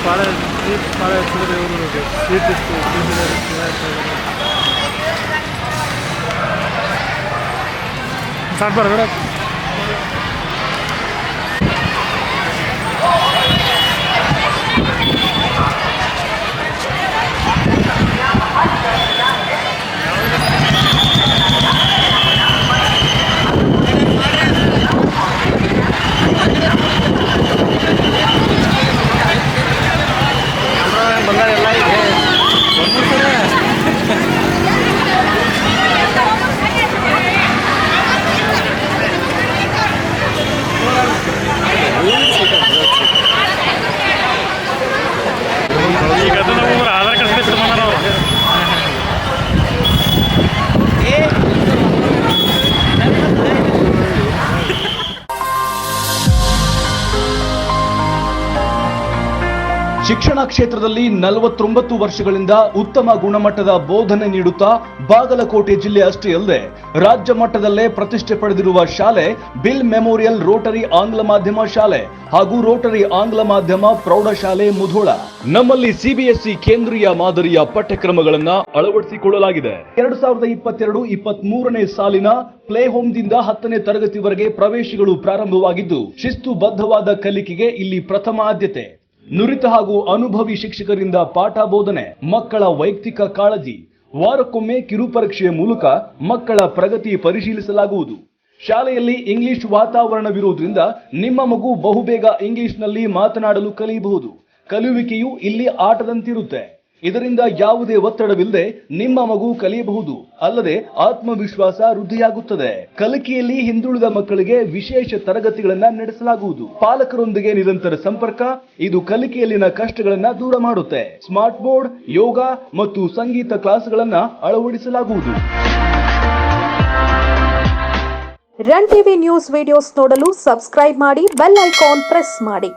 ಪಾಳೆ ಹಚ್ಚಿದ್ರೆ ಇವರು ಸ್ವೀಟ್ ಇತ್ತು ಸಾಕು ಬರಬೇಡ ಶಿಕ್ಷಣ ಕ್ಷೇತ್ರದಲ್ಲಿ 49 ವರ್ಷಗಳಿಂದ ಉತ್ತಮ ಗುಣಮಟ್ಟದ ಬೋಧನೆ ನೀಡುತ್ತಾ ಬಾಗಲಕೋಟೆ ಜಿಲ್ಲೆ ಅಷ್ಟೇ ಅಲ್ಲದೆ ರಾಜ್ಯ ಮಟ್ಟದಲ್ಲೇ ಪ್ರತಿಷ್ಠೆ ಪಡೆದಿರುವ ಶಾಲೆ ಬಿಲ್ ಮೆಮೋರಿಯಲ್ ರೋಟರಿ ಆಂಗ್ಲ ಮಾಧ್ಯಮ ಶಾಲೆ ಹಾಗೂ ರೋಟರಿ ಆಂಗ್ಲ ಮಾಧ್ಯಮ ಪ್ರೌಢಶಾಲೆ ಮುಧೋಳ. ನಮ್ಮಲ್ಲಿ ಸಿಬಿಎಸ್ಇ ಕೇಂದ್ರೀಯ ಮಾದರಿಯ ಪಠ್ಯಕ್ರಮಗಳನ್ನ ಅಳವಡಿಸಿಕೊಳ್ಳಲಾಗಿದೆ. 2022-23ನೇ ಸಾಲಿನ ಪ್ಲೇ ಹೋಮ್ದಿಂದ 10ನೇ ತರಗತಿವರೆಗೆ ಪ್ರವೇಶಗಳು ಪ್ರಾರಂಭವಾಗಿದ್ದು ಶಿಸ್ತುಬದ್ಧವಾದ ಕಲಿಕೆಗೆ ಇಲ್ಲಿ ಪ್ರಥಮ ಆದ್ಯತೆ. ನುರಿತ ಹಾಗೂ ಅನುಭವಿ ಶಿಕ್ಷಕರಿಂದ ಪಾಠ ಬೋಧನೆ, ಮಕ್ಕಳ ವೈಯಕ್ತಿಕ ಕಾಳಜಿ, ವಾರಕ್ಕೊಮ್ಮೆ ಕಿರುಪರೀಕ್ಷೆಯ ಮೂಲಕ ಮಕ್ಕಳ ಪ್ರಗತಿ ಪರಿಶೀಲಿಸಲಾಗುವುದು. ಶಾಲೆಯಲ್ಲಿ ಇಂಗ್ಲಿಷ್ ವಾತಾವರಣವಿರುವುದರಿಂದ ನಿಮ್ಮ ಮಗು ಬಹುಬೇಗ ಇಂಗ್ಲಿಷ್ನಲ್ಲಿ ಮಾತನಾಡಲು ಕಲಿಯಬಹುದು. ಕಲಿಯುವಿಕೆಯು ಇಲ್ಲಿ ಆಟದಂತಿರುತ್ತೆ. ಇದರಿಂದ ಯಾವುದೇ ಒತ್ತಡವಿಲ್ಲದೆ ನಿಮ್ಮ ಮಗು ಕಲಿಯಬಹುದು. ಅಲ್ಲದೆ ಆತ್ಮವಿಶ್ವಾಸ ವೃದ್ಧಿಯಾಗುತ್ತದೆ. ಕಲಿಕೆಯಲ್ಲಿ ಹಿಂದುಳಿದ ಮಕ್ಕಳಿಗೆ ವಿಶೇಷ ತರಗತಿಗಳನ್ನ ನಡೆಸಲಾಗುವುದು. ಪಾಲಕರೊಂದಿಗೆ ನಿರಂತರ ಸಂಪರ್ಕ ಇದು ಕಲಿಕೆಯಲ್ಲಿನ ಕಷ್ಟಗಳನ್ನ ದೂರ ಮಾಡುತ್ತೆ. ಸ್ಮಾರ್ಟ್ ಬೋರ್ಡ್, ಯೋಗ ಮತ್ತು ಸಂಗೀತ ಕ್ಲಾಸ್ಗಳನ್ನ ಅಳವಡಿಸಲಾಗುವುದು. ರನ್ ಟಿವಿ ನ್ಯೂಸ್ ವಿಡಿಯೋಸ್ ನೋಡಲು ಸಬ್ಸ್ಕ್ರೈಬ್ ಮಾಡಿ, ಬೆಲ್ ಐಕಾನ್ ಪ್ರೆಸ್ ಮಾಡಿ.